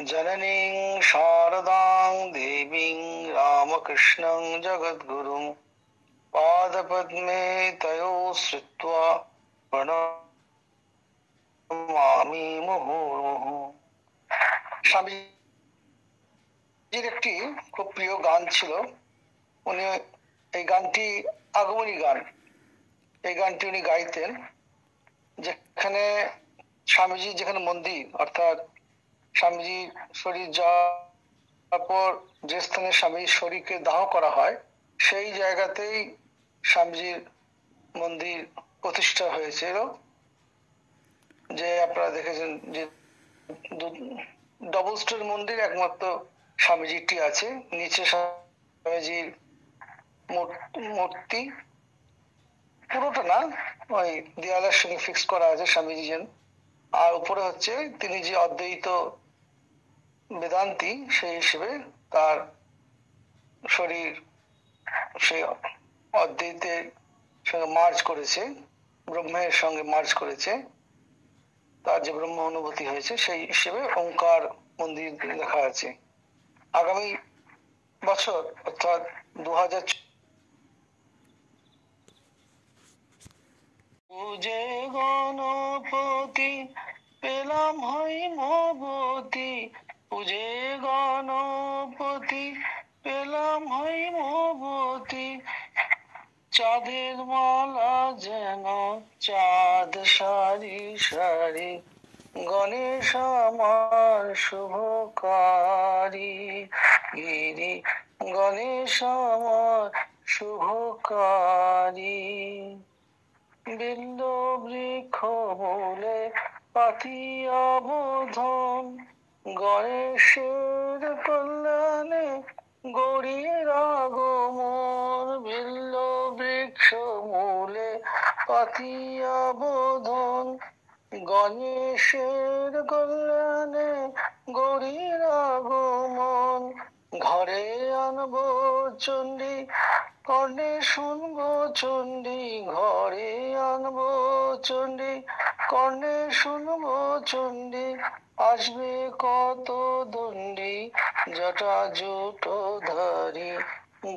जननीं शारदां देवीं रामकृष्णं जगद्गुरुं पादपद्मे तयोः श्रुत्वा প্রণমামি মুহুর্মুহু। স্বামীজির একটি খুব প্রিয় গান ছিল। উনি এই গানটি আগমনী গান, এই গানটি উনি গাইতেন। যেখানে স্বামীজি যেখানে মন্দির, অর্থাৎ স্বামীজির শরীর যাওয়ার পর যে স্থানে স্বামীজির শরীরকে দাহ করা হয়, সেই জায়গাতেই স্বামীজির মন্দির প্রতিষ্ঠা হয়েছিল। যে আপনারা দেখেছেন যে ডবল স্টোর মন্দির একমাত্র স্বামীজিটি আছে। নিচে স্বামীজির মূর্তি, পুরোটা না, ওই দেয়ালের সঙ্গে ফিক্স করা আছে স্বামীজি যেন, আর উপরে হচ্ছে তিনি যে অদ্বৈত বেদান্তি সেই হিসেবে তার শরীর সেই অদ্বৈতের সঙ্গে মার্জ করেছে, ব্রহ্মের সঙ্গে মার্জ করেছে, তার যে ব্রহ্ম অনুভূতি হয়েছে সেই হিসেবে ওঙ্কার মন্দির লেখা আছে। আগামী বছর অর্থাৎ 2000 পূজে গণপতি পেলাম হৈমবতী, পূজে গণপতি পেলাম হৈমবতী, চাঁদের মালা যেন চাঁদ সারি সারি, গণেশ আমার শুভকারী গিরি, গণেশ আমার শুভকারী। বিল্ল বৃক্ষ মূলে পাতিয়া বোধন, গণেশের কল্যাণে গৌরীর আগমন। বিল্ল বৃক্ষ মূলে পাতিয়া বোধন, গণেশের কল্যাণে গৌরীর আগমন। ঘরে আনবো চণ্ডী, কর্ণে শুনবো চণ্ডী, ঘরে আনবো চণ্ডী, কর্ণে শুনবো চণ্ডী, আসবে কত দণ্ডী জটা জুটোধারী,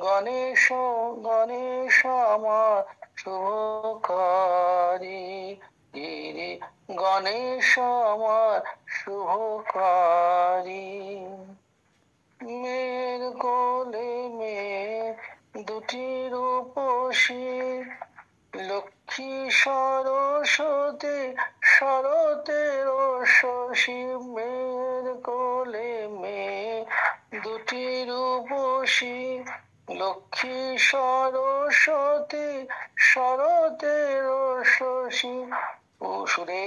গণেশ গণেশ আমার শুভকারী গিরি, গণেশ আমার শুভকারী। মেয়ের কোলে মেয়ে দুটি রূপসী, লক্ষ্মী সরস্বতী শরতের শশী। মেয়ের কোলে মেয়ে দুটি রূপসী, লক্ষ্মী সরস্বতী শরতের শশী। সুরে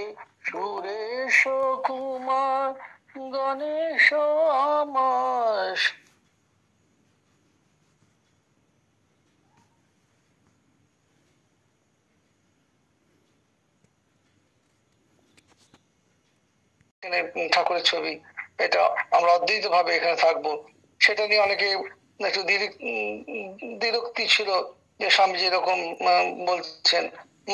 সুরেশ কুমার গণেশ আমার। ঠাকুরের ছবি, এটা আমরা অদ্বৈত ভাবে এখানে থাকবো, সেটা নিয়ে অনেকে একটু দ্বিরুক্তি ছিল যে স্বামীজি এরকম বলছেন।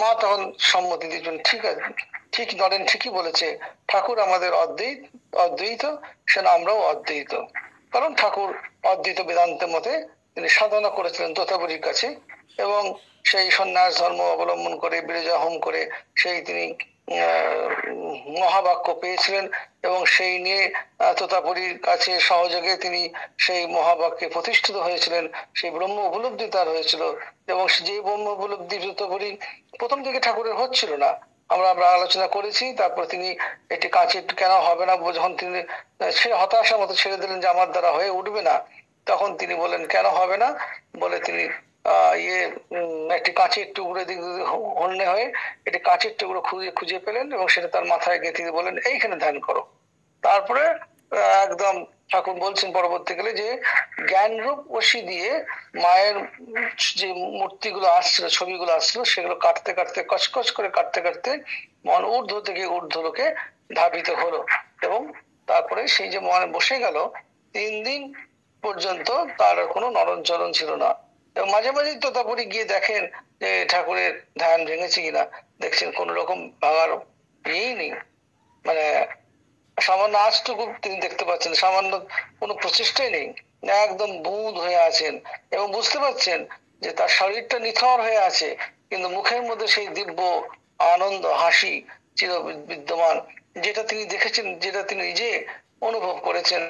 মা তখন সম্মতি দিচ্ছেন, ঠিক আছে, ঠিক নরেন ঠিকই বলেছে, ঠাকুর আমাদের অদ্বৈত, সেটা আমরাও অদ্বৈত। কারণ ঠাকুর অদ্বৈত বেদান্তের মতে তিনি সাধনা করেছিলেন তোতাপুরীর কাছে, এবং সেই সন্ন্যাস ধর্ম অবলম্বন করে বিরজা হোম করে সেই তিনি মহাবাক্য পেয়েছিলেন, এবং সেই নিয়ে তোতাপুরীর কাছে সহযোগে তিনি সেই মহাবাক্যে প্রতিষ্ঠিত হয়েছিলেন। সেই ব্রহ্ম উপলব্ধি তার হয়েছিল, এবং যে ব্রহ্ম উপলব্ধি তোতাপুরী প্রথম থেকে ঠাকুরের হচ্ছিল না, আমরা আলোচনা করেছি। তারপর তিনি এটি কাঁচে কেন হবে না, যখন তিনি হতাশার মতো ছেড়ে দিলেন যে আমার দ্বারা হয়ে উঠবে না, তখন তিনি বলেন কেন হবে না, বলে তিনি একটি কাঁচের টুকরো হন্যে হয়ে একটি কাঁচের টুকরো খুঁজে পেলেন, এবং সেটা তার মাথায় গেঁথে দিয়ে বলেন এইখানে ধ্যান করো। তারপরে একদম ঠাকুর বলছেন পরবর্তীকালে যে জ্ঞানরূপ ওসি দিয়ে মায়ের যে মূর্তিগুলো আসছিল, ছবিগুলো আসছিল, সেগুলো কাটতে কাটতে কচকচ করে কাটতে কাটতে মন ঊর্ধ্ব থেকে ঊর্ধ্ব লোকে ধাবিত হলো, এবং তারপরে সেই যে মনে বসে গেল 3 দিন পর্যন্ত তার আর কোনো নরণচরণ ছিল না। এবং মাঝে মাঝে তোতাপুরী গিয়ে দেখেন যে ঠাকুরের ধ্যান ভেঙেছে কিনা, দেখছেন কোন রকম ভাঙার ইয়েই নেই, মানে সামান্য আঁচটুকু তিনি দেখতে পাচ্ছেন, সামান্য কোনো প্রচেষ্টাই নেই, একদম বুঁদ হয়ে আছেন এবং বুঝতে পারছেন যে তার শরীরটা নিথর হয়ে আছে, কিন্তু মুখের মধ্যে সেই দিব্য আনন্দ হাসি চির বিদ্যমান, যেটা তিনি দেখেছেন, যেটা তিনি নিজে অনুভব করেছেন।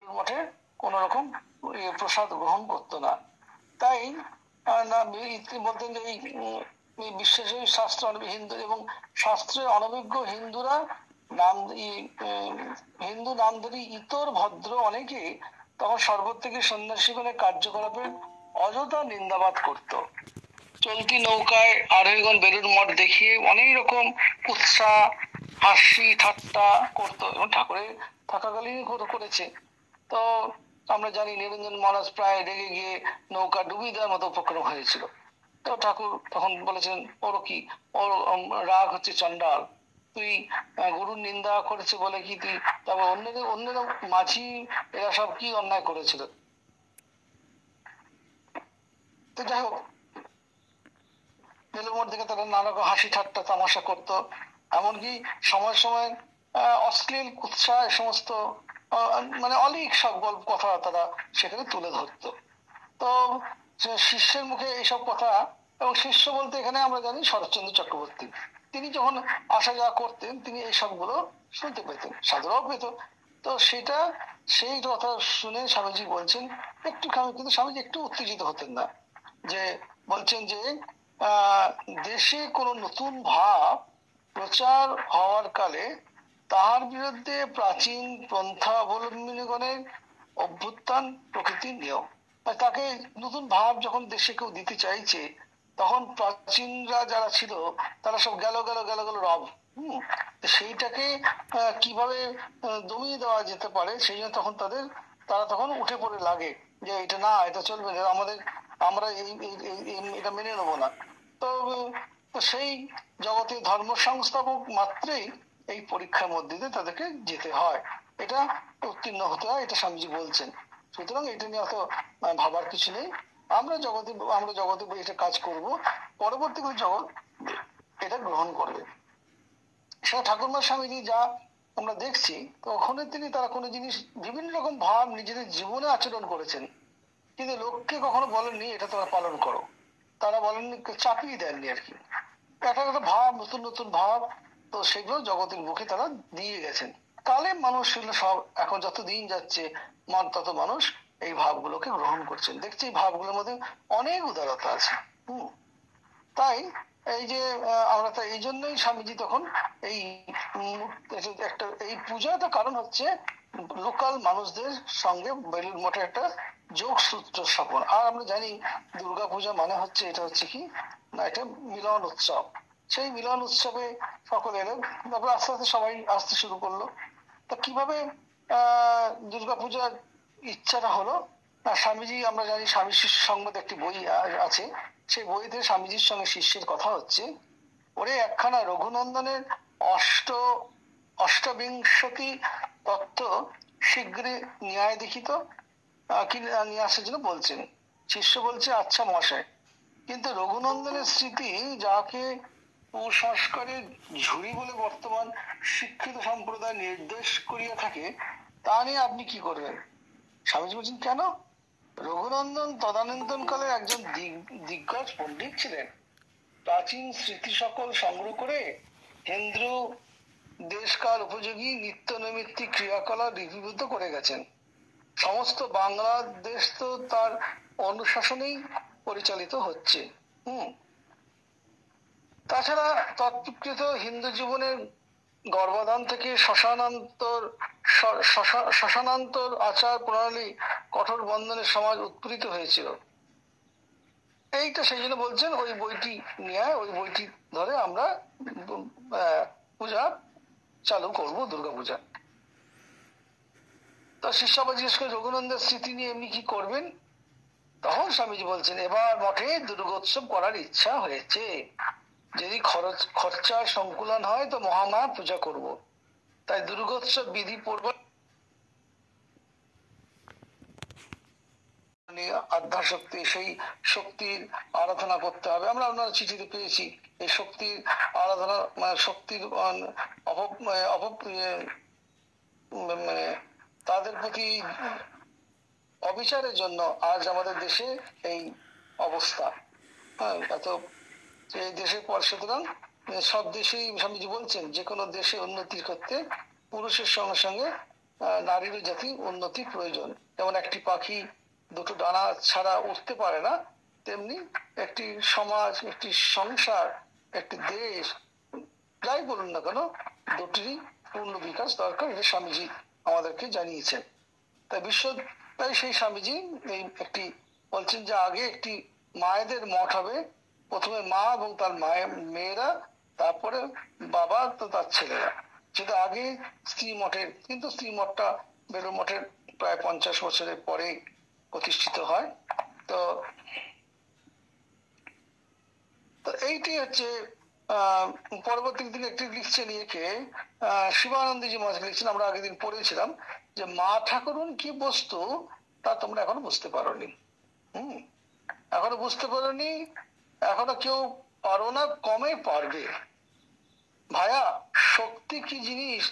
মঠে কোন রকম প্রসাদ গ্রহণ করতো না। তাই বলতেন যে এই বিশ্বাসী শাস্ত্র হিন্দু এবং শাস্ত্রে অনভিজ্ঞ হিন্দুরা নাম হিন্দু নামধারী ইতর ভদ্র অনেকে তখন শরবত থেকে সন্ন্যাসীগণের কার্যকলাপের অযথা নিন্দাবাদ করত। চলতি নৌকায় আরোহীগণ বেলুড় মঠ দেখিয়ে অনেক রকম উৎসাহ হাসি ঠাট্টা করতো এবং ঠাকুরের থাকাকালীন করেছে। তো আমরা জানি নিরঞ্জন মহারাজ প্রায় রেগে গিয়ে নৌকা ডুবিয়ে দেওয়ার মতো উপক্রম হয়েছিল। তো ঠাকুর তখন বলেছেন, ওর কি, ওর রাগ হচ্ছে চন্ডাল, তুই গুরুর নিন্দা করেছে বলে কি তুই, তারপর অন্যের মাঝি এরা সব কি অন্যায় করেছিল। তো যাই হোক, বেলুড় মঠ থেকে তারা নানা রকম হাসি ঠাট্টা তামাশা করতো, এমনকি সময় সময় অশ্লীল উৎসাহ এ সমস্ত মানে অলিক সব গল্প কথা তারা সেখানে তুলে ধরতো। তো শিষ্যের মুখে এইসব কথা, এবং শিষ্য বলতে এখানে আমরা জানি শরৎচন্দ্র চক্রবর্তী, তিনি যখন আসা যাওয়া করতেন তিনি এই সবগুলো শুনতে পেতেন, সাধুরাও পেত। তো সেটা সেই কথা শুনে স্বামীজি বলছেন একটুখানি, কিন্তু স্বামীজি একটু উত্তেজিত হতেন না, যে বলছেন যে দেশে কোনো নতুন ভাব প্রচার হওয়ার কালে তাহার বিরুদ্ধে প্রাচীন পন্থা অবলম্বনীগণের অভ্যুত্থান প্রকৃতির নিয়ম। তাকে নতুন ভাব যখন দেশে কেউ দিতে চাইছে, তখন প্রাচীনরা যারা ছিল তারা সব গেল গেল গেল গেল রব, সেইটাকে কিভাবে দমিয়ে দেওয়া যেতে পারে, সেই জন্য তখন তারা তখন উঠে পড়ে লাগে যে এটা না, এটা চলবে না, আমরা এটা মেনে নেবো না। তো সেই জগতে ধর্ম সংস্থাপক মাত্রেই এই পরীক্ষার মধ্যে দিয়ে তাদেরকে যেতে হয়, এটা উত্তীর্ণ হতে হয়, এটা স্বামীজি বলছেন। সুতরাং এটা নিয়ে অত ভাবার কিছু নেই, আমরা জগতে এটা কাজ করব, পরবর্তীকালে জগৎ এটা গ্রহণ করবে। সেটা ঠাকুরমা স্বামীজি যা আমরা দেখছি, তখন তারা কোনো জিনিস বিভিন্ন রকম ভাব নিজেদের জীবনে আচরণ করেছেন, কিন্তু লোককে কখনো বলেননি এটা তোমরা পালন করো, তারা বলেননি, চাপিয়ে দেননি আর কি, একটা একটা ভাব, নতুন নতুন ভাব, তো সেগুলো জগতের মুখে তারা দিয়ে গেছেন। কালে মানুষ সেগুলো সব, এখন যত দিন যাচ্ছে তত মানুষ এই ভাবগুলোকে গ্রহণ করছেন, দেখছি এই ভাবগুলোর মধ্যে অনেক উদারতা আছে। তাই এই যে আমরা তো এই জন্যই স্বামীজি তখন এই একটা এই পূজাটা কারণ হচ্ছে লোকাল মানুষদের সঙ্গে বেলুড় মঠে একটা যোগসূত্র স্থাপন। আর আমরা জানি দুর্গা পূজা মানে হচ্ছে, এটা হচ্ছে কি না, এটা মিলন উৎসব। সেই মিলন উৎসবে সকলে এলো, তারপর আস্তে আস্তে সবাই আসতে শুরু করলো। তা কিভাবে দুর্গা পূজার ইচ্ছাটা হলো, স্বামীজি আমরা জানি স্বামী শিষ্য সংবাদ একটি বই আছে, সেই বইতে স্বামীজির সঙ্গে শিষ্যের কথা হচ্ছে, ওরে একখানা রঘুনন্দনের অষ্টবিংশতি তত্ত্ব শীঘ্রই ন্যায় দেখিত, কি নিয়ে আসার জন্য বলছেন। শিষ্য বলছে, আচ্ছা মশাই, কিন্তু রঘুনন্দনের স্মৃতি যাকে কুসংস্কারের ঝুড়ি বলে বর্তমান শিক্ষিত সম্প্রদায় নির্দেশ করিয়া থাকে, তা নিয়ে আপনি কি করবেন? স্বামীজি বলছেন, কেন? রঘুনন্দন তদানীন্তন কালে একজন দিগ্গজ পণ্ডিত ছিলেন, প্রাচীন স্মৃতি সকল সংগ্রহ করে হিন্দু দেশকাল উপযোগী নিত্য নৈমিত্তিক ক্রিয়াকলাপ লিপিবদ্ধ করে গেছেন। সমস্ত বাংলাদেশ তো তার অনুশাসনেই পরিচালিত হচ্ছে। তাছাড়া তৎকৃত হিন্দু জীবনের গর্ভাধান থেকে শ্মশানান্তর আচার প্রণালী কঠোর বন্ধনে সমাজ উৎপীড়িত হয়েছিল। এইটা সেই জন্য বলছেন ওই বইটি নিয়ে, ওই বইটি ধরে আমরা পূজা চালু করবো, দুর্গা পূজা। তো শিষ্যাবা জিজ্ঞেস করে, রঘুনন্দের স্মৃতি নিয়ে এমনি কি করবেন? তখন স্বামীজি বলছেন, এবার মঠে দুর্গোৎসব করার ইচ্ছা হয়েছে। যদি খরচার সংকুলন হয় তো মহামায়া পূজা করব। তাই দুর্গোৎসব বিধি পূর্বক আধ্যা শক্তি, সেই শক্তির আরাধনা করতে হবে। আমরা আপনার চিঠিতে পেয়েছি এই শক্তির আরাধনা, মানে শক্তির মানে তাদের প্রতি অবিচারের জন্য আজ আমাদের দেশে এই অবস্থা। হ্যাঁ, এত এই দেশের পর, সুতরাং সব দেশেই স্বামীজি বলছেন যে কোনো দেশে উন্নতির ক্ষেত্রে পুরুষের সঙ্গে সঙ্গে নারীরও জাতি উন্নতি প্রয়োজন। যেমন একটি পাখি দুটো ডানা ছাড়া উঠতে পারে না, তেমনি একটি সমাজ, একটি সংসার, একটি দেশ, যাই বলুন না কেন, দুটিরই পূর্ণ বিকাশ দরকার। এটা স্বামীজি আমাদেরকে জানিয়েছেন। তাই সেই স্বামীজি এই একটি বলছেন যে আগে একটি মায়েদের মঠ হবে, প্রথমে মা এবং তার মেয়েরা, তারপরে বাবা তো তার ছেলেরা। যেটা আগে স্ত্রী মঠের, কিন্তু স্ত্রী মঠটা বেলুড় মঠের প্রায় 50 বছরের পরে প্রতিষ্ঠিত হয়। তো এইটি হচ্ছে পরবর্তী দিনে একটি লিখছেন ইয়েকে শিবানন্দজি মহারাজ লিখছেন, আমরা আগের দিন পড়েছিলাম যে মা ঠাকুরুন কি বস্তু তা তোমরা এখনো বুঝতে পারোনি। এখনো বুঝতে পারোনি, এখনো কেউ পারো না, কমে পারবে। ভায়া শক্তি কি জিনিস,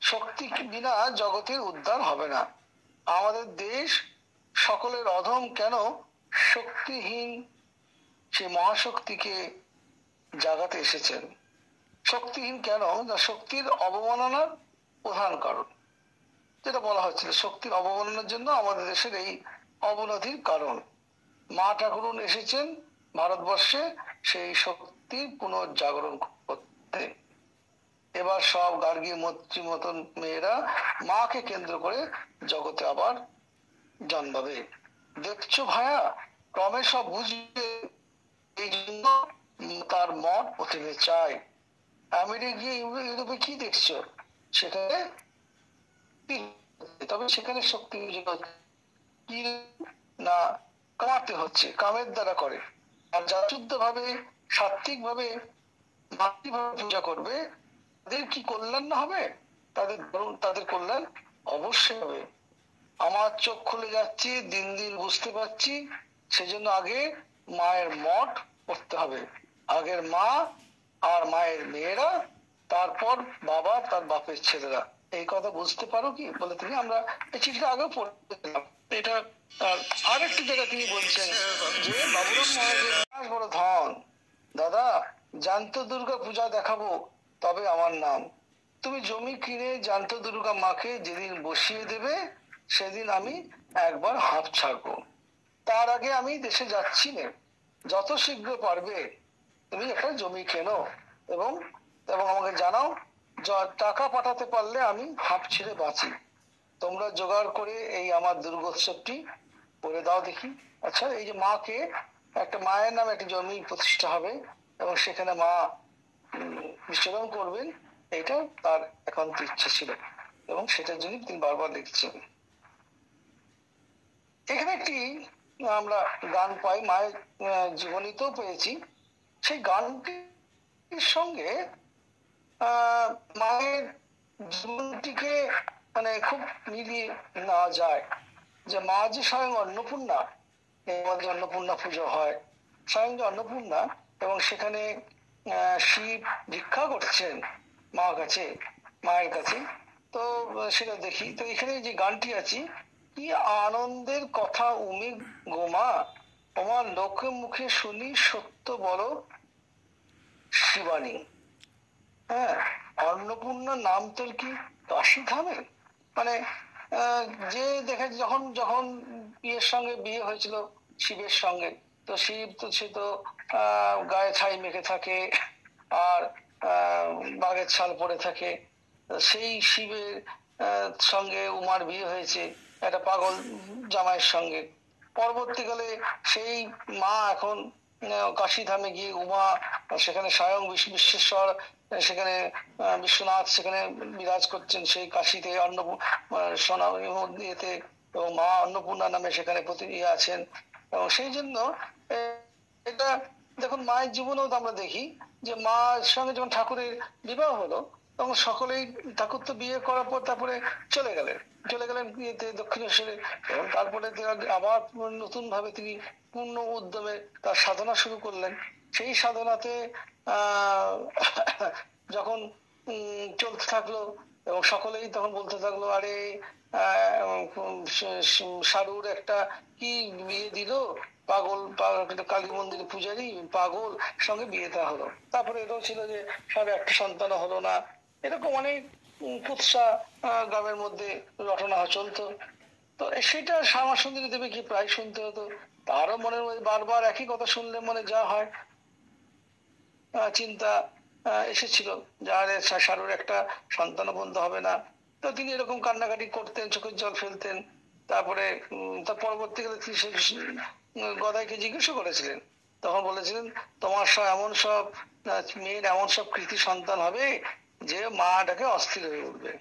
শক্তি বিনা জগতের উদ্ধার হবে না। আমাদের দেশ সকলের অধম কেন, শক্তিহীন সে মহাশক্তিকে জাগাতে এসেছেন। শক্তিহীন কেন, না শক্তির অবমাননার প্রধান কারণ। যেটা বলা হচ্ছিল, শক্তির অবমাননার জন্য আমাদের দেশের এই অবনতির কারণ। মা ঠাকুরুন এসেছেন ভারতবর্ষে সেই শক্তির পুনর্জাগরণ করতে। এবার সব গার্গী মৈত্রী মতন মেয়েরা মাকে কেন্দ্র করে জগতে আবার জন্মাবে। দেখছো ভায়া, ক্রমে সব বুঝবে, এই জন্য তার মঠ প্রতিভে চাই। আমেরিকা গিয়ে ইউরোপে কি দেখছো, সেখানে তবে সেখানে শক্তি কি না কামাতে হচ্ছে, কামের দ্বারা করে। আর যা শুদ্ধ ভাবে সাত্বিক ভাবে মাতৃভাবে পূজা করবে, তাদের কি কল্যাণ না হবে? তাদের কল্যাণ অবশ্যই হবে। আমার চোখ খুলে যাচ্ছে, দিন দিন বুঝতে পারছি, সেজন্য আগে মায়ের মঠ করতে হবে। আগের মা আর মায়ের মেয়েরা, তারপর বাবা তার বাপের ছেলেরা। এই কথা বুঝতে পারো কি বলে তিনি, আমরা এই চিঠিটা আগেও পড়েছিলাম। এটা আরেকটি জায়গায় তিনি বলছেন যে বাবুরাম মহারাজের বড় ধন, দাদা জান্ত দুর্গা পূজা দেখাবো তবে আমার নাম। তুমি জমি কিনে জান্ত দুর্গা মাকে যেদিন বসিয়ে দেবে, সেদিন আমি একবার হাঁপ ছাড়বো। তার আগে আমি দেশে যাচ্ছি না, যত শীঘ্র পারবে তুমি একটা জমি কেনো এবং আমাকে জানাও। টাকা পাঠাতে পারলে আমি হাঁপ ছেড়ে বাঁচি। তোমরা জোগাড় করে এই আমার দুর্গোৎসবটি করে দাও দেখি। আচ্ছা, এই যে মাকে, একটা মায়ের নামে একটা জমি প্রতিষ্ঠা হবে এবং সেখানে মা বিচরণ করবেন, এটা তার একান্ত ইচ্ছা ছিল এবং সেটার জন্য তিনি বারবার লিখছেন। এখানে একটি আমরা গান পাই, মায়ের জীবনীতেও পেয়েছি। সেই গানটির সঙ্গে মায়ের জীবনটিকে মানে খুব মিলিয়ে নেওয়া যায়। যে মা যে স্বয়ং অন্নপূর্ণা, আমাদের অন্নপূর্ণা পুজো হয়, স্বয়ং যে অন্নপূর্ণা, এবং সেখানে শিব ভিক্ষা করছেন মায়ের কাছে। তো সেটা দেখি। তো এখানে যে গানটি আছে, কি আনন্দের কথা উমি গোমা, তোমার লোকে মুখে শুনি সত্য বলো শিবানী। হ্যাঁ, অন্নপূর্ণা নাম তোর কি কাশি ধামে, মানে যে দেখে যখন বিয়ের সঙ্গে বিয়ে হয়েছিল শিবের সঙ্গে, তো শিব তো সে তো গায়ে ছাই মেখে থাকে আর বাঘের ছাল পরে থাকে। সেই শিবের সঙ্গে উমার বিয়ে হয়েছে একটা পাগল জামাইয়ের সঙ্গে। পরবর্তীকালে সেই মা এখন কাশীধামে গিয়ে উমা, সেখানে স্বয়ং বিশ্বেশ্বর, সেখানে বিশ্বনাথ সেখানে বিরাজ করছেন সেই কাশীতে ইয়েতে, এবং মা অন্নপূর্ণা নামে সেখানে আছেন। এবং সেই জন্য এটা দেখুন মায়ের জীবনেও তো আমরা দেখি যে মার সঙ্গে যখন ঠাকুরের বিবাহ হলো তখন সকলেই, ঠাকুর তো বিয়ে করার পর তারপরে চলে গেলেন ইয়েতে দক্ষিণেশ্বরে, এবং তারপরে আবার নতুন ভাবে তিনি পূর্ণ উদ্যমে তার সাধনা শুরু করলেন। সেই সাধনাতে আহ যখন চলতে থাকলো এবং সকলেই তখন বলতে থাকলো, আরে সারুর একটা কি বিয়ে দিল, পাগল কালী মন্দির পূজারি পাগল সঙ্গে বিয়েটা হলো। তারপরে এটাও ছিল যে সাড়ে একটা সন্তান হলো না, এরকম অনেক কুৎসা গ্রামের মধ্যে রটনা চলতো। তো সেটা শ্যামা সুন্দরী দেবীকে প্রায় শুনতে হতো। তারও মনের মধ্যে বারবার একই কথা শুনলে মনে যা হয় চিন্তা এসেছিল, যার সারুর একটা সন্তান বন্ধ হবে না। তো তিনি এরকম কান্নাকাটি করতেন, চোখের জল ফেলতেন। তারপরে তার পরবর্তীকালে তিনি গদাইকে জিজ্ঞাসা করেছিলেন, তখন বলেছিলেন তোমার সব এমন সব মেয়ের এমন সব কৃতি সন্তান হবে যে মাটাকে অস্থির হয়ে উঠবে।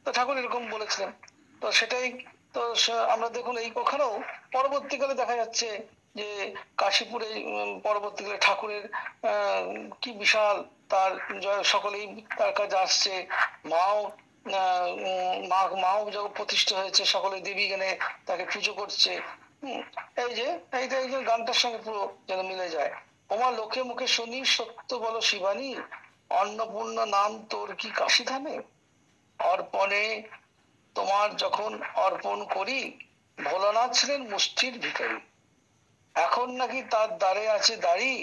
তো ঠাকুর এরকম বলেছিলেন। তো সেটাই তো আমরা দেখুন এই ওখানেও পরবর্তীকালে দেখা যাচ্ছে যে কাশীপুরে পরবর্তীকালে ঠাকুরের কি বিশাল তার সকলেই তার কাছে আসছে, মাও মাও যখন প্রতিষ্ঠা হয়েছে সকলে দেবী জ্ঞানে তাকে পুজো করছে। এই যে এইটা এই যে গানটার সঙ্গে পুরো যেন মিলে যায়। তোমার লোকে মুখে শুনি সত্য বলো শিবানী, অন্নপূর্ণা নাম তোর কি কাশী ধামে, অর্পণে তোমার যখন অর্পণ করি, ভোলানাথ ছিলেন মুষ্টির ভিতরে, এখন নাকি তার দ্বারে আছে দাড়ি,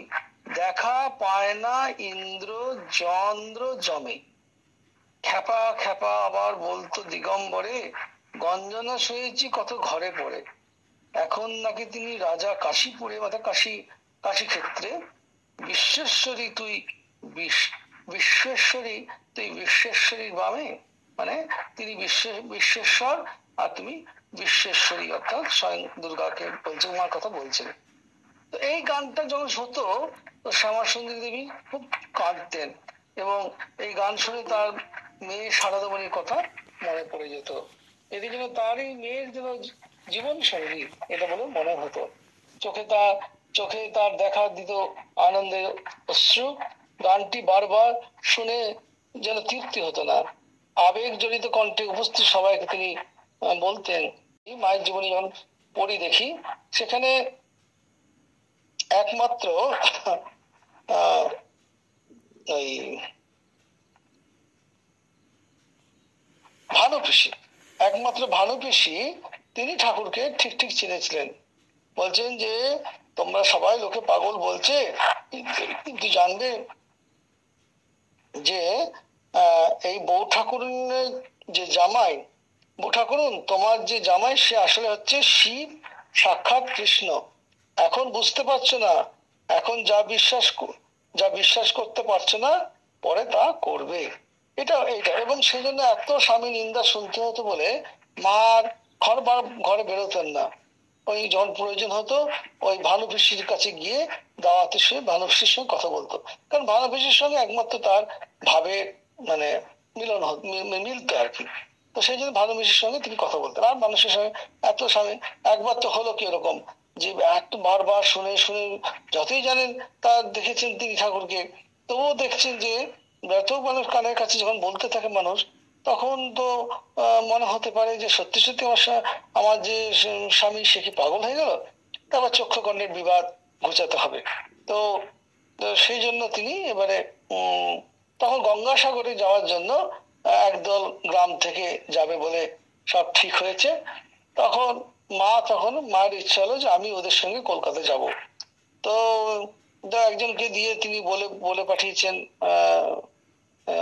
দেখা পায় না ইন্দ্র চন্দ্র জমে, খ্যাপা খ্যাপা আবার বলতো দিগম্বরে, গঞ্জনা শুয়েছি কত ঘরে পড়ে, এখন নাকি তিনি রাজা কাশীপুরে, অর্থাৎ কাশী ক্ষেত্রে, বিশ্বেশ্বরী তুই বিশ্বেশ্বরী তুই বিশ্বেশ্বরীর বামে, মানে তিনি বিশ্বেশ্বর আর তুমি বিশ্বেশ্বরী, অর্থাৎ স্বয়ং দুর্গাকে বলছে, উমার কথা বলছেন। তো এই গানটা যখন হতো তো শ্যামা সুন্দরী দেবী খুব কাঁদতেন, এবং এই গান শুনে তার মেয়ে সারদামণির কথা মনে পড়ে যেত। এদিকে যেন তারই মেয়ের যেন জীবন সঙ্গী এটা বলে মনে হতো। চোখে তার দেখা দিত আনন্দের অশ্রু। গানটি বারবার শুনে যেন তৃপ্তি হতো না। আবেগ জড়িত কণ্ঠে উপস্থিত সবাইকে তিনি বলতেন, মায়ের জীবনী যখন পড়ি দেখি সেখানে একমাত্র ওই ভানু পিসি তিনি ঠাকুরকে ঠিক ঠিক চিনেছিলেন। বলছেন যে তোমরা সবাই লোকে পাগল বলছে, কিন্তু জানবে যে এই বউ ঠাকুরের যে জামাই, বউ ঠাকুরুন তোমার যে জামাই সে আসলে হচ্ছে শিব সাক্ষাৎ কৃষ্ণ। এখন বুঝতে পারছো না, এখন যা বিশ্বাস করতে পারছো না পরে তা করবে। এইটা এবং সেই জন্য এত স্বামী নিন্দা শুনতে হতো বলে মার ঘরে বেরোতেন না। ওই যখন প্রয়োজন হতো ওই ভানু পিসির কাছে গিয়ে দাওয়াতে শুয়ে ভানু পিসির সঙ্গে কথা বলতো, কারণ ভানু পিসির সঙ্গে একমাত্র তার ভাবে মানে মিলতো আর কি। তো সেই জন্য ভানু পিসির সঙ্গে তিনি কথা বলতেন। আর মানুষের সঙ্গে এত স্বামী একবার তো হলো কি এরকম যে একটু বারবার শুনে শুনে যতই জানেন তা দেখেছেন তিনি ঠাকুরকে, তবুও দেখছেন যে ব্যর্থ মানুষ কানের কাছে যখন বলতে থাকে মানুষ, তখন তো মনে হতে পারে যে সত্যি সত্যি আমার যে স্বামী সে কি পাগল হয়ে গেল, তারপর চক্ষুকর্ণের বিবাদ ঘুচাতে হবে। তো সেই জন্য তিনি এবারে তখন গঙ্গাসাগরে যাওয়ার জন্য একদল গ্রাম থেকে যাবে বলে সব ঠিক হয়েছে। তখন মায়ের ইচ্ছা হলো যে আমি ওদের সঙ্গে কলকাতা যাব। তো একজনকে দিয়ে তিনি বলে পাঠিয়েছেন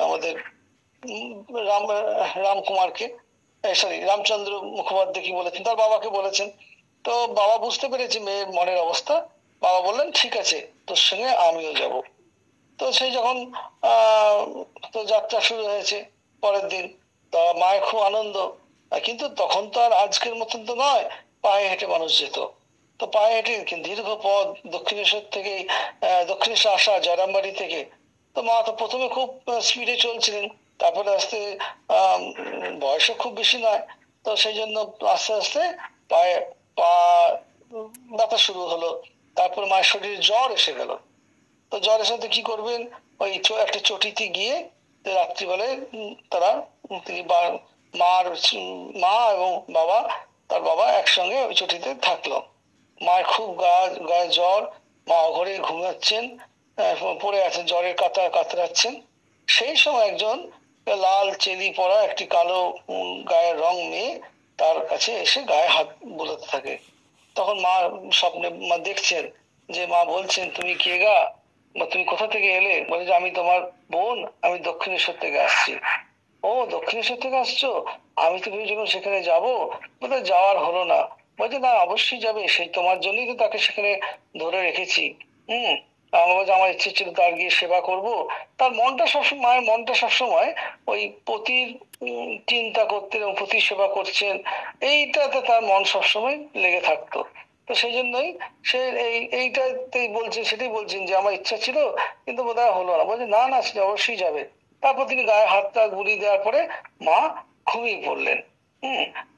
আমাদের রামকুমারকে, সরি রামচন্দ্র মুখোপাধ্যায় কি বলেছেন, তার বাবাকে বলেছেন। তো বাবা বুঝতে পেরেছে মেয়ের মনের অবস্থা, বাবা বললেন ঠিক আছে তোর সঙ্গে আমিও যাব। তো সেই যখন তো যাত্রা শুরু হয়েছে পরের দিন, তা মায়ের খুব আনন্দ। কিন্তু তখন তো আর আজকের মতন তো নয়, পায়ে হেঁটে মানুষ যেত। তো পায়ে হেঁটে দীর্ঘ পথ দক্ষিণেশ্বর আসা জয়রামবাড়ি থেকে। তো মা তো প্রথমে খুব স্পিডে চলছিলেন, তারপরে আস্তে বয়সও খুব বেশি নয়, তো সেই জন্য আস্তে আস্তে পা ব্যথা শুরু হলো। তারপর মায়ের শরীরে জ্বর এসে গেল। তো জ্বরের সাথে কি করবেন, ওই একটা চটিতে গিয়ে রাত্রিবেলায় তারা তিনি মা এবং বাবা, তার বাবা একসঙ্গে ওই চটিতে থাকলো। মায়ের খুব গায়ে জ্বর, মা অঘরে ঘুমাচ্ছেন, পড়ে আছেন, জ্বরের কাতরাচ্ছেন। সেই সময় একজন লাল চেলি পরা একটি কালো গায়ের রং মেয়ে তার কাছে এসে গায়ে হাত বোলাতে থাকে। তখন মা স্বপ্নে দেখছেন যে মা বলছেন, তুমি কে গা, তুমি কোথা থেকে এলে? বলে যে আমি তোমার বোন, আমি দক্ষিণেশ্বর থেকে আসছি। ও দক্ষিণেশ্বর থেকে আসছো? আমি তো ভেবেছিলাম সেখানে যাবো, বোধহয় যাওয়ার হলো না। বলছে না, অবশ্যই যাবে, সেই তোমার জন্যই তো তাকে সেখানে ধরে রেখেছি। আমার বলছে আমার ইচ্ছে ছিল তার গিয়ে সেবা করব। তার মনটা সবসময়, মায়ের মনটা সবসময় ওই পতির চিন্তা করতেন এবং পতির সেবা করছেন, এইটাতে তার মন সবসময় লেগে থাকতো। তো সেই জন্যই সে এইটাতেই বলছেন, সেটাই বলছেন যে আমার ইচ্ছা ছিল কিন্তু বোধহয় হলো না। বলছে না না, সে অবশ্যই যাবে। তারপর তিনি গায়ে হাতটা গুলিয়ে দেওয়ার পরে মা ঘুমিয়ে পড়লেন।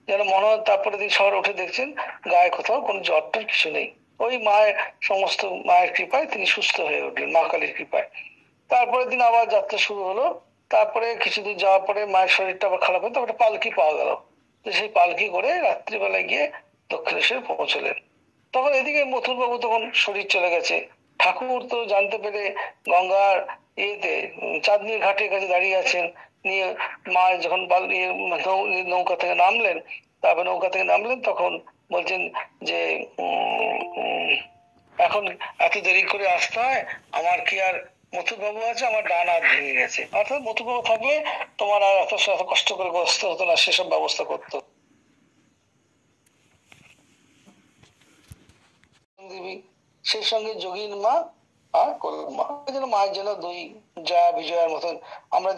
যেন মনে হয় তারপরে তিনি সকালে উঠে দেখছেন গায়ে কোথাও কোনো জ্বরটার কিছু নেই। ওই মায়ের সমস্ত মায়ের কৃপায় তিনি সুস্থ হয়ে উঠলেন, মা কালীর কৃপায়। তারপরে দিন আবার যাত্রা শুরু হলো। তারপরে কিছুদিন যাওয়ার পরে মায়ের শরীরটা আবার খারাপ হলো, তারপরে পালকি পাওয়া গেল। তো সেই পালকি করে রাত্রিবেলায় গিয়ে দক্ষিণেশ্বর পৌঁছলেন। তখন এদিকে মথুর বাবু তখন শরীর চলে গেছে। ঠাকুর তো জানতে পেরে গঙ্গার ইয়েতে চাঁদনির ঘাটের কাছে দাঁড়িয়ে আছেন। নিয়ে মা যখন নৌকা থেকে নামলেন, তারপর নৌকা থেকে নামলেন, তখন বলছেন যে এখন এত দেরি করে আসতে হয়, আমার কি আর মথুর বাবু আছে, আমার ডান হাত ভেঙে গেছে। অর্থাৎ মথুর বাবু থাকলে তোমার আর এত কষ্ট করে গ্রস্ত হতো না, সেসব ব্যবস্থা করতো। দেবী, সেই সঙ্গে যোগীর মা আর কলমা, যেন মায়ের যেন দুই জয়া বিজয়ার মতন। আমরা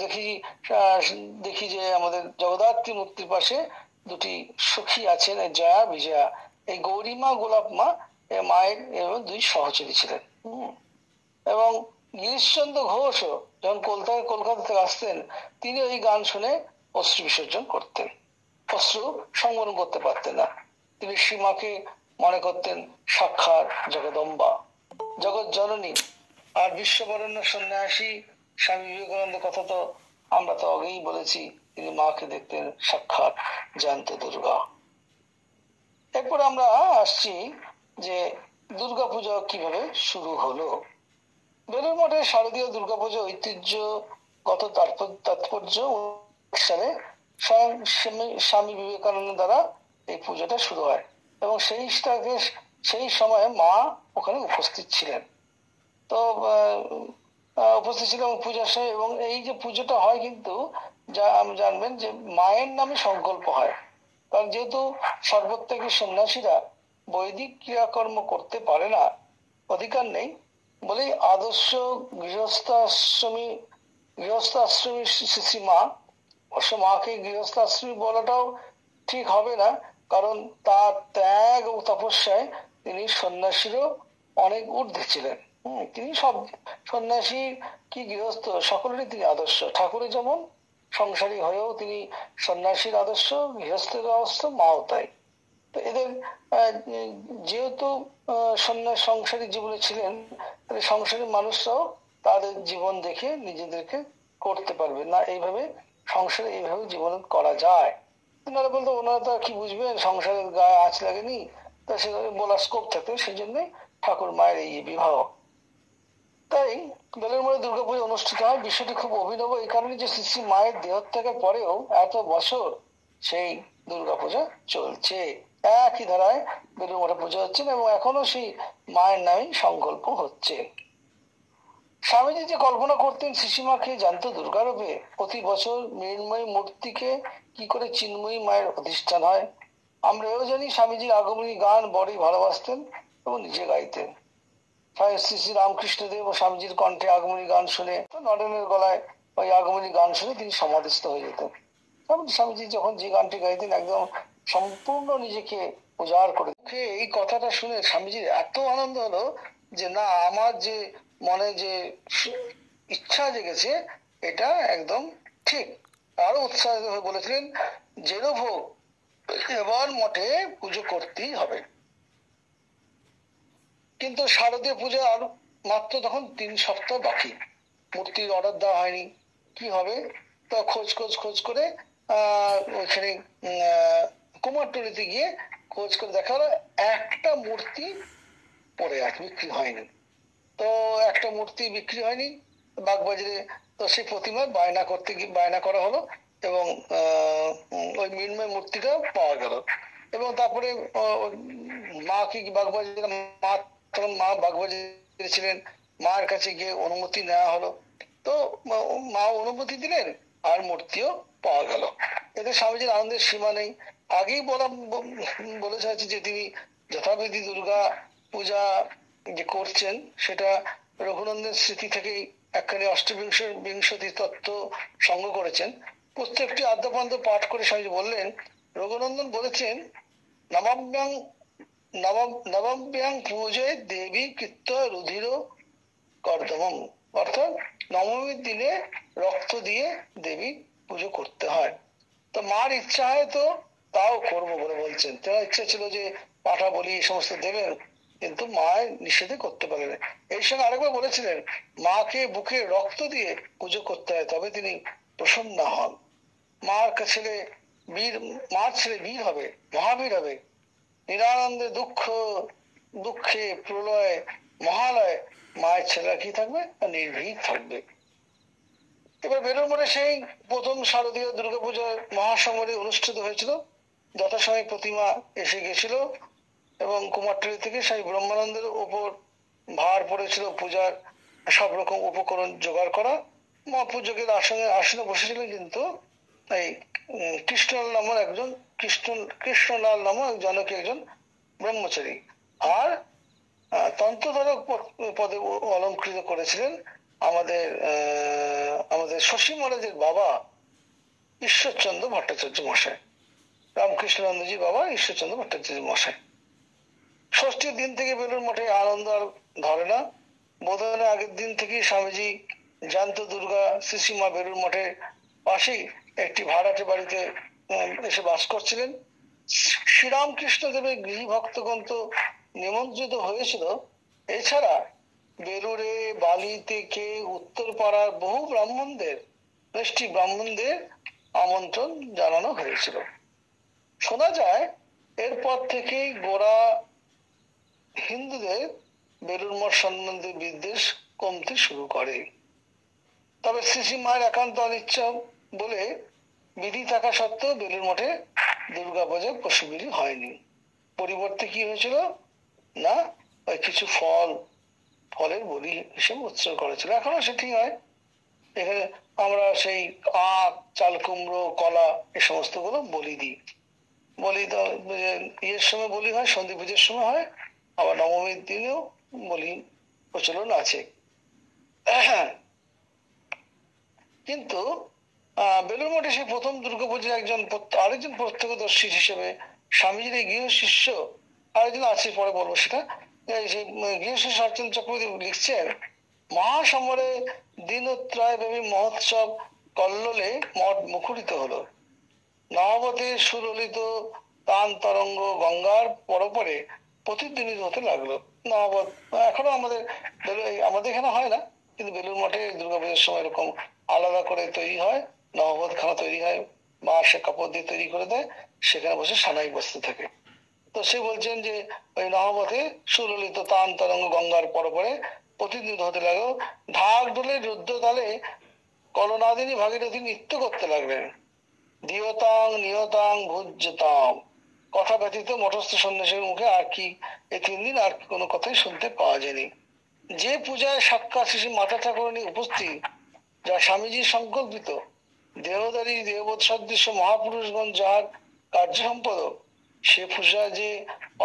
দেখি যে আমাদের জগদ্ধাত্রী মূর্তির পাশে দুটি সখী আছেন, জয়া বিজয়া। এই গৌরীমা গোলাপ মা মায়ের এবং দুই সহচরী ছিলেন। এবং গিরিশচন্দ্র ঘোষও যখন কলকাতা থেকে আসতেন, তিনি ওই গান শুনে অশ্রু বিসর্জন করতেন। অশ্রু সংবরণ করতে পারতেন না। তিনি সীমাকে মনে করতেন সাক্ষাৎ জগদম্বা, জগৎ জননী। আর বিশ্ববরেণ্য সন্ন্যাসী স্বামী বিবেকানন্দের কথা তো আমরা তো আগেই বলেছি, তিনি মাকে দেখতেন সাক্ষাৎ জ্যান্ত দুর্গা। এরপর আমরা আসছি যে দুর্গাপূজা কিভাবে শুরু হলো। বেলুড় মঠে শারদীয় দুর্গাপূজা ঐতিহ্যগত তাৎপর্য সালে স্বয়ং স্বামী বিবেকানন্দ দ্বারা এই পুজোটা শুরু হয় এবং সেই সময় মা ওখানে উপস্থিত ছিলেন। তো উপস্থিত ছিলেন পূজার সময়। এবং এই যে পুজোটা হয় কিন্তু যা জানবেন যে মায়ের নামে সংকল্প হয়। কারণ যেহেতু সর্বত্যাগী সন্ন্যাসীরা বৈদিক ক্রিয়াকর্ম করতে পারে না, অধিকার নেই, বলেই আদর্শ গৃহস্থাশ্রমী শ্রী মা, অবশ্য মাকে গৃহস্থাশ্রমী বলাটাও ঠিক হবে না, কারণ তার ত্যাগ ও তপস্যায় তিনি সন্ন্যাসীরও অনেক ঊর্ধ্বে ছিলেন। তিনি সব সন্ন্যাসী কি গৃহস্থ সকলেরই তিনি আদর্শ। ঠাকুরের যেমন সংসারী হয়েও তিনি সন্ন্যাসীর আদর্শ, গৃহস্থের আদর্শ, মাও তাই। তো এদের যেহেতু সংসারী জীবনে ছিলেন, সংসারী মানুষরাও তাদের জীবন দেখে নিজেদেরকে করতে পারবে না, এইভাবে সংসারে এইভাবে জীবন করা যায়। ওনারা বলতো ওনারা তো কি বুঝবেন, সংসারের গায়ে আঁচ লাগেনি, তা সেভাবে বলার স্কোপ থাকে, সেই জন্য ঠাকুর মায়ের এই বিবাহ। তাই বেলুড় মঠে দুর্গাপূজা অনুষ্ঠিত হয়। বিষয়টি খুব অভিনব এই কারণে যে শ্রী মায়ের দেহত্যাগের পরেও এত বছর সেই দুর্গাপূজা চলছে, একই ধারায় বেলুড় মঠে পুজো হচ্ছে এবং এখনো সেই মায়ের নামে সংকল্প হচ্ছে। স্বামীজি যে কল্পনা করতেন শ্রীমাকে জানতো দুর্গারূপে, প্রতি বছর মৃন্ময়ী মূর্তিকে কি করে চিন্ময়ী মায়ের অধিষ্ঠান হয়। আমরা এও জানি স্বামীজির আগমনী গান বড়ই ভালোবাসতেন এবং নিজে গাইতেন। শ্রী শ্রী রামকৃষ্ণদেব ও স্বামীজির কণ্ঠে আগমনী গান শুনে, নরেনের গলায় ওই আগমনী গান শুনে তিনি সমাধিস্থ হয়ে যেতেন। স্বামীজি যখন যে গানটি গাইতেন একদম সম্পূর্ণ নিজেকে উজাড় করে। এই কথাটা শুনে স্বামীজির এত আনন্দ হলো যে না, আমার যে মনে যে ইচ্ছা জেগেছে এটা একদম ঠিক। আরো উৎসাহিত হয়ে বলেছিলেন, জেরো ভোগ এবার মঠে পুজো করতেই হবে। কিন্তু শারদীয় পূজা আর মাত্র তখন 3 সপ্তাহ বাকি, মূর্তির অর্ডার দেওয়া হয়নি। কি হবে? তো খোঁজ করে ওইখানে কুমারটুলিতে গিয়ে খোঁজ করে দেখা হলো একটা মূর্তি পড়ে আছে, বিক্রি হয়নি। তো একটা মূর্তি বিক্রি হয়নি বাগবাজারে। তো সেই প্রতিমার বায়না করা হলো এবং ওই মৃন্ময় মূর্তিটা পাওয়া গেল। এবং তারপরে মা কি বাগবাজারে, মা বাগবাজারে ছিলেন, মায়ের কাছে গিয়ে অনুমতি নেওয়া হলো। তো মা অনুমতি দিলেন আর মূর্তিও পাওয়া গেল। এতে স্বামীজির আনন্দের সীমা নেই। আগেই বলেছে যে তিনি যথাবিধি দুর্গা পূজা যে করছেন সেটা রঘুনন্দনের স্মৃতি থেকেই একখানি অষ্টবিংশতি তত্ত্ব সংগ্রহ করেছেন। প্রত্যেকটি আদ্যপান্ত পাঠ করে স্বামীজি বললেন, রঘুনন্দন বলেছেন, নবাব্যাং পূজায় দেবী কৃত্য রুধির কর্দমম, অর্থাৎ নবমীর দিনে রক্ত দিয়ে দেবী পুজো করতে হয়। তো মার ইচ্ছা হয় তো তাও করবো বলে বলছেন। তার ইচ্ছা ছিল যে পাঠা বলি এই সমস্ত দেবেন, কিন্তু মায়ের নিষেধে করতে পারেন। এই সঙ্গে আরেকবার বলেছিলেন, মাকে বুকে রক্ত দিয়ে পুজো করতে হয়, তবে তিনি প্রসন্ন হন। মার ছেলে বীর হবে, মহাবীর হবে। নিরানন্দে দুঃখে প্রলয় মহালয় মায়ের ছেলেরা কি থাকবে? নির্ভীক থাকবে। এবার বেলুড় মঠে সেই প্রথম শারদীয় দুর্গাপূজা মহাসমরে অনুষ্ঠিত হয়েছিল। যথাসময়ে প্রতিমা এসে গেছিল এবং কুমারটুলি থেকে সেই ব্রহ্মানন্দের উপর ভার পড়েছিল পূজার সব রকম উপকরণ জোগাড় করা। মহাপূজকের আসনে বসেছিলেন কিন্তু এই কৃষ্ণলাল নামক জনক একজন ব্রহ্মচারী। আর তন্ত্রধারক পদে অলঙ্কৃত করেছিলেন আমাদের শশী মহারাজের বাবা ঈশ্বরচন্দ্র ভট্টাচার্য মশাই, রামকৃষ্ণানন্দজির বাবা ঈশ্বরচন্দ্র ভট্টাচার্য মশাই। ষষ্ঠীর দিন থেকে বেলুড় মঠে আনন্দ আর ধরে না। বোধনের আগের দিন থেকে স্বামীজি জ্যান্ত দুর্গা শ্রীশ্রীমা বেলুড় মঠের পাশেই একটি ভাড়াটে বাড়িতে এসে বাস করছিলেন। শ্রীরামকৃষ্ণ দেবের গৃহী ভক্তগণ তো নিমন্ত্রিত হয়েছিল। এছাড়া বেলুড়ে, বালি থেকে উত্তর পাড়ার বহু ব্রাহ্মণদের আমন্ত্রণ জানানো হয়েছিল। শোনা যায় এরপর থেকেই গোড়া হিন্দুদের বেলুড় মঠ সম্বন্ধে বিদ্বেষ কমতে শুরু করে। তবে শ্রী মায়ের একান্ত অনিচ্ছা বলে বিধি থাকা সত্ত্বেও বেলুড় মঠে দুর্গাপূজা পশুবিধি হয়নি। পরিবর্তে কি হয়েছিল না, ওই কিছু ফলের বলি হিসেবে উৎসর্গ করেছিল। এখনো সেটি হয়। এখানে আমরা সেই আখ, চাল কুমড়ো, কলা এ সমস্ত গুলো বলি দিই। বলি ইয়ের সময় বলি হয়, সন্ধি পুজোর সময় হয়, আবার নবমীর দিনেও বলি প্রচলন আছে। কিন্তু বেলুড় মঠে সেই প্রথম দুর্গাপূজার আরেকজন প্রত্যক্ষদর্শী হিসেবে স্বামীজির এই গৃহ শিষ্য আরেকজন আছে, পরে বলবো সেটা। সেই গৃহ শিষ্য হরচন্দ্র চক্রবর্তী লিখছেন, মহাসমরে দিনত্রয় ব্যাপী মহোৎসব কল্লোলে মঠ মুখরিত হলো। নববতে সুললিত তান তরঙ্গ গঙ্গার পরপরে প্রতিধ্বনিত হতে লাগলো। নববত এখনো আমাদের এখানে হয় না, কিন্তু বেলুড় মঠে দুর্গাপূজার সময় এরকম আলাদা করে তৈরি হয়, নববত খানা তৈরি হয়, মা সে কাপড় দিয়ে তৈরি করে দেয়, সেখানে বসে সানাই বসতে থাকে। তো সে বলছেন যে ওই নহবতে সুললিত তান তরঙ্গ গঙ্গার পরপরে প্রতিধ্বনিত হতে লাগলো। ঢাক ঢোলে রুদ্র তালে কলনাদিনী ভাগীরথী নৃত্য করতে লাগলেন। দিয়তাং নিয়তাং ভুজ্যতাম, কথা ব্যতীত মঠস্থ সন্ন্যাসীর মুখে আর কি এই 3 দিন আর কোনো কথাই শুনতে পাওয়া যায়নি। যে পূজায় সাক্ষাৎ শ্রী মাতা ঠাকুরানী উপস্থিত, যা স্বামীজির সংকল্পিত, দেহধারী দেববোধ সদৃশ্য মহাপুরুষগণ যাহার কার্য সম্পাদক, সে পূজা যে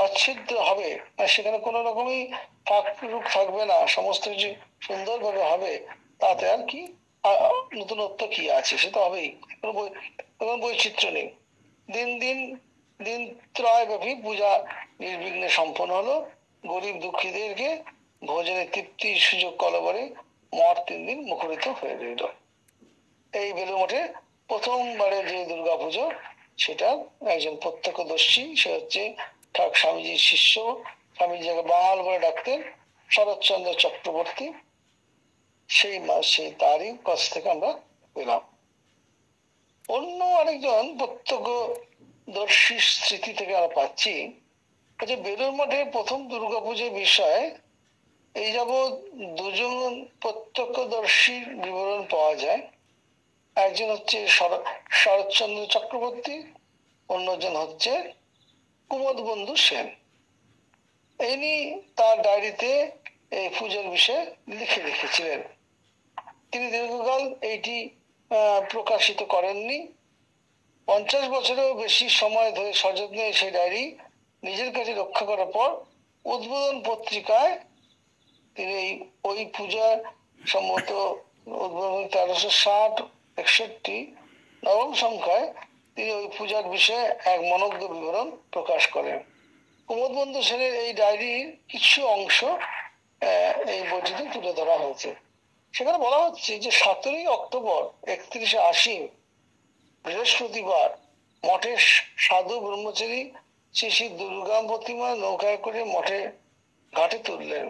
অচ্ছিদ্র হবে, সেখানে কোনো রকমই ফাঁক থাকবে না, সমস্ত কিছু সুন্দরভাবে হবে, তাতে আর কি নতুনত্ব কি আছে, সে তো হবেই, কোনো বৈচিত্র্য নেই। দিন ত্রয় ব্যাপী পূজা নির্বিঘ্নে সম্পন্ন হলো। গরিব দুঃখীদেরকে ভোজনের তৃপ্তির সুযোগ কলবরে মঠ 3 দিন মুখরিত হয়ে রইল। এই বেলুড় মঠে প্রথমবারের যে দুর্গাপুজো, সেটা একজন প্রত্যক্ষদর্শী, সে হচ্ছে স্বামীজির শিষ্য স্বামীজিকে বাঙাল বলে ডাকতেন শরৎচন্দ্র চক্রবর্তী, সেই তারই কাছ থেকে আমরা পেলাম। অন্য আরেকজন প্রত্যক্ষদর্শীর স্মৃতি থেকে আমরা পাচ্ছি যে বেলুড় মঠে প্রথম দুর্গাপুজোর বিষয়ে এই যাবৎ দুজন প্রত্যক্ষদর্শীর বিবরণ পাওয়া যায়। একজন হচ্ছে শরৎচন্দ্র চক্রবর্তী, অন্যজন হচ্ছে কুমদ বন্ধু সেন। ইনি তার ডায়েরিতে এই পুজোর বিষয়ে লিখে রেখেছিলেন। তিনি দীর্ঘকাল এইটি প্রকাশিত করেননি। 50 বছরেও বেশি সময় ধরে সযত্নে সেই ডায়েরি নিজের কাছে রক্ষা করার পর উদ্বোধন পত্রিকায় তিনি ওই পূজার সম্ভবত উদ্বোধন 1360-61 নবম সংখ্যায় তিনি ওই পূজার বিষয়ে এক মনোজ্ঞ বিবরণ প্রকাশ করেন। কুমদ বন্ধু সেনের এই ডায়েরির কিছু অংশ এই বইটিতে তুলে ধরা হয়েছে। সেখানে বলা হচ্ছে যে 17ই অক্টোবর 31শে আশ্বিন বৃহস্পতিবার মঠের সাধু ব্রহ্মচারী শ্রী শ্রী দুর্গা প্রতিমা নৌকায় করে মঠে ঘাটে তুললেন।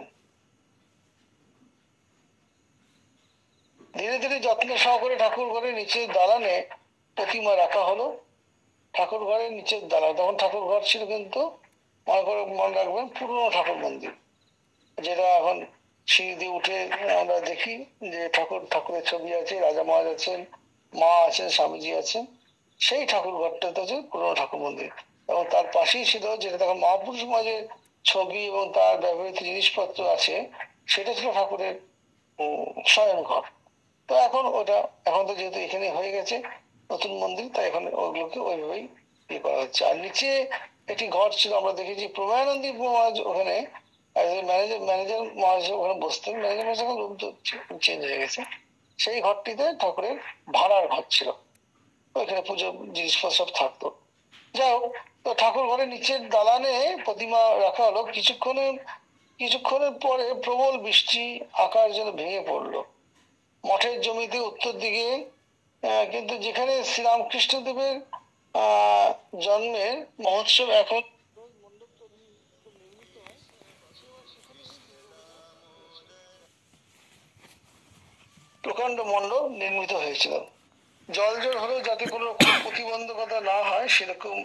ধীরে ধীরে যত্ন সহকারে ঠাকুর ঘরের নিচের দালানে প্রতিমা রাখা হলো। ঠাকুর ঘরের নিচের দালান, তখন ঠাকুর ঘর ছিল কিন্তু মনে রাখবেন পুরনো ঠাকুর মন্দির, যেটা এখন সিঁড়ি দিয়ে উঠে আমরা দেখি যে ঠাকুরের ছবি আছে, রাজা মহারাজ আছেন, মা আছেন, স্বামীজি আছেন। সেই ঠাকুর ঘরটাতে হচ্ছে পুরনো ঠাকুর মন্দির, এবং তার পাশেই ছিল যেটা তখন মহাপুরুষ সমাজের ছবি এবং তার ব্যবহৃত জিনিসপত্র আছে, সেটা ছিল ঠাকুরের শয়ন ঘর। তো এখন তো যেহেতু এখানে হয়ে গেছে নতুন মন্দির, তাই এখন ওগুলোকে ওইভাবেই ইয়ে করা হচ্ছে। আর নিচে একটি ঘর ছিল, আমরা দেখেছি প্রময়ানন্দী মহারাজ ওখানে ম্যানেজার মহারাজ ওখানে বসতেন। ম্যানেজার মহারাজ এখন রুম চেঞ্জ হয়ে গেছে। সেই ঘরটিতে ঠাকুরের ভাড়ার ঘর ছিল, ওইখানে পুজো জিনিসপত্র সব থাকতো। যাই হোক, তো ঠাকুর ঘরের নিচের দালানে প্রতিমা রাখা হলো। কিছুক্ষণের পরে প্রবল বৃষ্টি, আকাশ যেন ভেঙে পড়লো মঠের জমিতে উত্তর দিকে। কিন্তু যেখানে শ্রীরামকৃষ্ণ দেবের জন্মের মহোৎসব এখন প্রকাণ্ড মণ্ডপ নির্মিত হয়েছিল। জলজল হলেও যাতে কোনো প্রতিবন্ধকতা না হয় সেরকম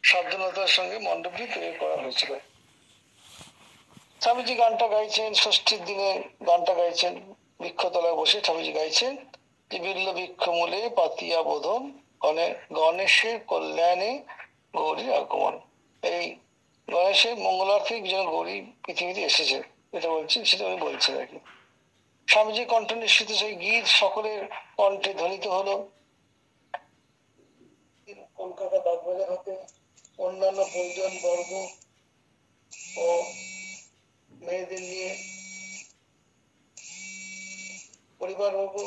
সাবধানতার সঙ্গে মণ্ডপটি তৈরি করা হয়েছিল। স্বামীজি গানটা গাইছেন, ষষ্ঠীর দিনে গানটা গাইছেন, বৃক্ষতলায় বসে স্বামীজি গাইছেন যে বিল্ল বৃক্ষ মূলে পাতিয়া বোধন গণেশের কল্যাণে গৌরীর আগমন। এই গণেশের মঙ্গলার্থে যেন গৌরী পৃথিবীতে এসেছে, এটা বলছেন, সেটা উনি বলছেন আর কি। স্বামীজি কণ্ঠ নিঃসৃত সেই গীত সকলের কণ্ঠে ধ্বনিত হলো। কলকাতা বাগবাজার হতে অন্যান্য পরিজন বর্গ ও মেয়েদের নিয়ে পরিবারবর্গ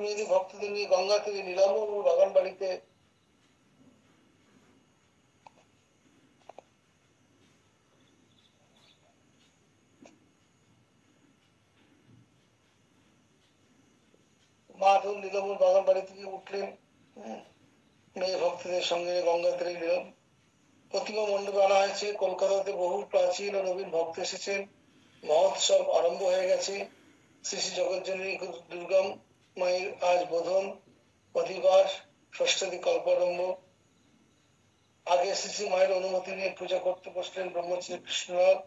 মেয়েদের ভক্তদের নিয়ে গঙ্গা থেকে নীলাম্বর বাগান বাড়িতে নীলাম্বর বাগান বাড়ি থেকে উঠলেন। মেয়ে ভক্তদের সঙ্গে গঙ্গা তীরে নিলাম। প্রতিমা মণ্ডপে আনা হয়েছে। কলকাতাতে বহু প্রাচীন ও নবীন ভক্ত এসেছেন। মহোৎসব আরম্ভ হয়ে গেছে। শ্রী শ্রী জগজ্জননী দুর্গা মায়ের আজ বোধন অধিবাস, ষষ্ঠাদি কল্পারম্ভ। আগে শ্রী শ্রী মায়ের অনুমতি নিয়ে পূজা করতে বসলেন ব্রহ্মচারী কৃষ্ণনাথ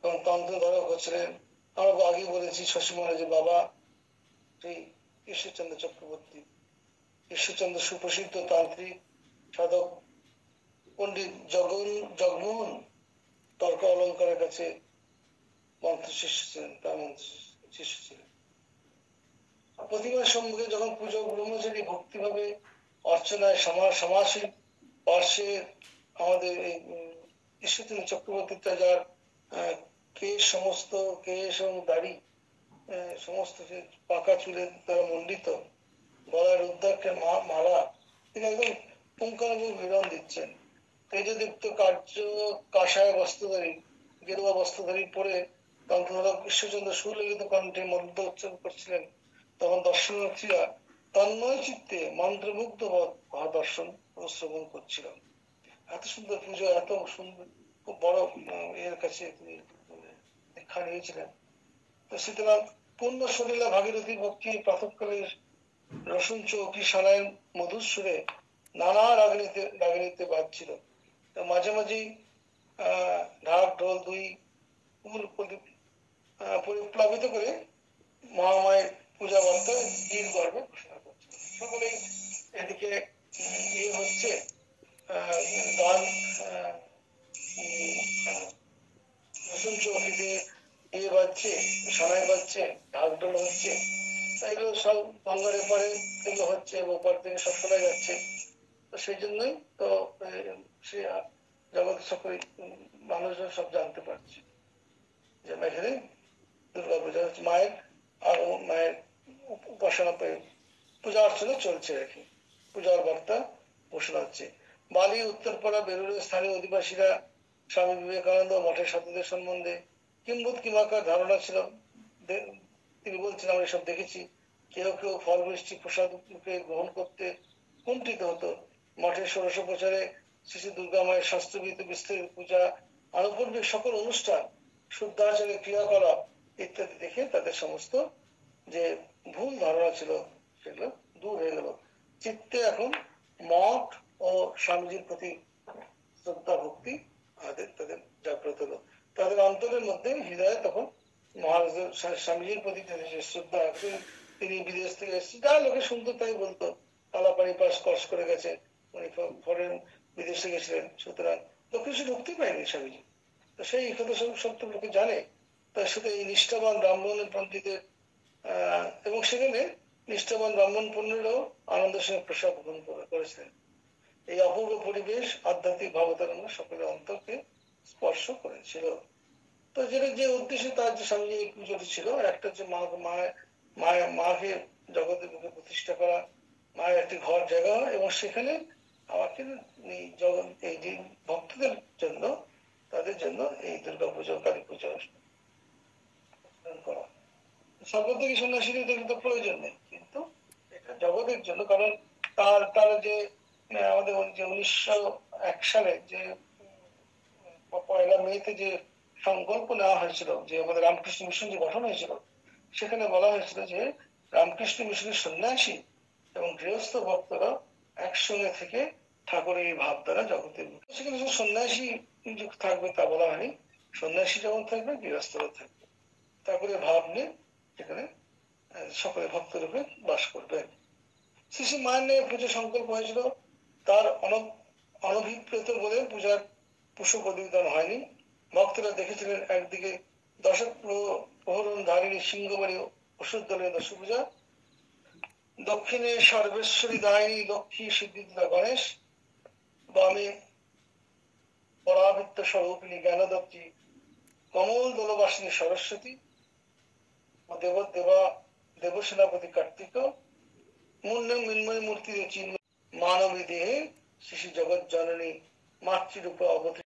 এবং তন্ত্রধারক হচ্ছিলেন। আমরা আগে বলেছি শশী মহারাজের বাবা শ্রী ঈশ্বরচন্দ্র চক্রবর্তী। ঈশ্বরচন্দ্র সুপ্রসিদ্ধ তান্ত্রিক সাধক পণ্ডিত জগমোহন তর্ক অলঙ্কারের কাছে মন্ত্র শিষ্য ছিলেন, তার মন্ত্র শিষ্য ছিলেন। প্রতিমার সম্মুখে যখন পুজো ব্রহ্মচারী ভক্তিভাবে অর্চনায় সমাসীন পার্শ্বে আমাদের ঈশ্বরচন্দ্র চক্রবর্তী যার কেশ এবং দাড়ি সমস্ত পাকা চুলের দ্বারা মণ্ডিত, গলায় রুদ্রাক্ষের মালা, তিনি একদম পুঙ্খানুপুঙ্খ বিবরণ দিচ্ছেন। তেজদীপ্ত কাষায় বস্ত্রধারী, গেরুয়া বস্ত্রধারী পরে তন্ত্রধারক ঈশ্বরচন্দ্র সুললিত কণ্ঠে মন্ত্র উচ্চারণ করছিলেন। তখন দর্শনার্থীরা তন্ময় চিত্তে মন্ত্রমুগ্ধ দর্শন ও শ্রবণ করছিল। এত সুন্দর পুজো, এত সুন্দর, খুব বড় এর কাছে তিনি দীক্ষা নিয়েছিলেন। তো সুতরাং পূর্ণ শরীরা ভাগীরথী পক্ষে প্রাতঃকালের রসুন চৌকি সানায় মধুর সুরে নানা রাগিনীতে বাজছিল। তো মাঝে মাঝেই ঢাক ঢোল দুই পরিপ্লাবিত করে মহামায়ের পূজা বার্তা গীত গর্বে ঘোষণা করছিল। সকলেই এদিকে ইয়ে হচ্ছে, গান, রসুন চৌকিতে ইয়ে বাজছে, সানাই বাজছে, ঢাক ঢোল হচ্ছে, এগুলো সব গঙ্গার এপারে থেকে হচ্ছে, ওপার থেকে সব শোনা যাচ্ছে। তো সেই জন্যই তো সে জগৎ সকলে মানুষজন সব জানতে পারছে যে এখানে দুর্গা পূজা হচ্ছে, মায়ের আর মায়ের উপাসনা পূজা অর্চনা চলছে আর কি, পূজার বার্তা ঘোষণা হচ্ছে। বালি উত্তরপাড়া বেলুড়ের স্থানীয় অধিবাসীরা স্বামী বিবেকানন্দ মঠের সাধুদের সম্বন্ধে কিম্ভূত কিমাকার ধারণা ছিল। তিনি বলছেন, আমরা এসব দেখেছি, কেউ কেউ ফল বৃষ্টি প্রসাদ গ্রহণ করতে কুণ্ঠিত হতো। মঠের ষোড়শ প্রচারে শ্রী দুর্গা মায়ের শাস্ত্রবিদ বিস্তৃত পূজা, আনুপূর্বিক সকল অনুষ্ঠান, শুদ্ধাচারের ক্রিয়াকলাপ ইত্যাদি দেখে তাদের সমস্ত যে ভুল ধারণা ছিল সেগুলো দূর হয়ে গেল। চিত্তে এখন মঠ ও স্বামীজির প্রতি শ্রদ্ধা ভক্তি তাদের জাগ্রত হলো। তাদের অন্তরের মধ্যে হৃদয়ে তখন মহারাজের স্বামীজির প্রতি যে শ্রদ্ধা, তিনি বিদেশ থেকে এসেছে, যা লোকে শুনতো তাই বলতো, কালাপানি পাস কর্স করে গেছে, উনি ফরেন বিদেশে গেছিলেন, সুতরাং দক্ষিণ ঢুকতে পারেনি স্বামীজি। তো সেই কথা সব তো লোকে জানে। তার সাথে এই নিষ্ঠাবান ব্রাহ্মণ পন্ডিতের এবং সেখানে নিষ্ঠাবান ব্রাহ্মণ পণ্ডিতরাও আনন্দের সঙ্গে প্রসাদ গ্রহণ করেছিলেন। এই অপূর্ব পরিবেশ আধ্যাত্মিক ভাবধারণা সকলের অন্তরকে স্পর্শ করেছিল। তো যেটা যে উদ্দেশ্যে তার যে স্বামীজি এই পুজোটি ছিল, একটা হচ্ছে মাকে জগতের মুখে প্রতিষ্ঠা করা, মায়ের একটি ঘর জায়গা, এবং সেখানে আমাকে এই যে ভক্তদের জন্য, তাদের জন্য এই দুর্গা পুজো কালী পুজো করা। সর্বদিকে সন্ন্যাসীদের তো প্রয়োজন নেই, কিন্তু এটা জগতের জন্য, কারণ তার যে আমাদের যে 1901 সালে যে 1 মেতে যে সংকল্প নেওয়া হয়েছিল, যে আমাদের রামকৃষ্ণ মিশন যে গঠন হয়েছিল, সেখানে বলা হয়েছিল যে রামকৃষ্ণ মিশনের সন্ন্যাসী এবং গৃহস্থ ভক্তরা একসঙ্গে থেকে ঠাকুরের এই ভাব দ্বারা জগতের, সেখানে সন্ন্যাসী থাকবে তা বলা হয়নি, সন্ন্যাসী যেমন থাকবে গৃহস্থরা থাকবে, ঠাকুরের ভাব নিয়ে সেখানে সকলে ভক্ত রূপে বাস করবে। শ্রী শ্রী মায়ের নিয়ে পুজো সংকল্প হয়েছিল, তার অনভিপ্রেত বলে পূজার পুষ্প প্রতিবিধান হয়নি। ভক্তরা দেখেছিলেন একদিকে দশক প্রহরণ ধারিণী সিংহবাড়ি ওষুধ দলের দশ পূজা, দক্ষিণে সর্বেশ্বরী দায়িনী লক্ষ্মী সিদ্ধিদা গণেশ, বামে পরাবৃত্ত স্বরূপিণী জ্ঞানদত্তী কমল দলবাসিনী সরস্বতী, দেবসেনাপতি কার্তিক, মুন্নে মৃন্ময় মূর্তি চিহ্ন মানবী দেহে শ্রী জগৎ জননী মাতৃরূপে অবতীর্ণ।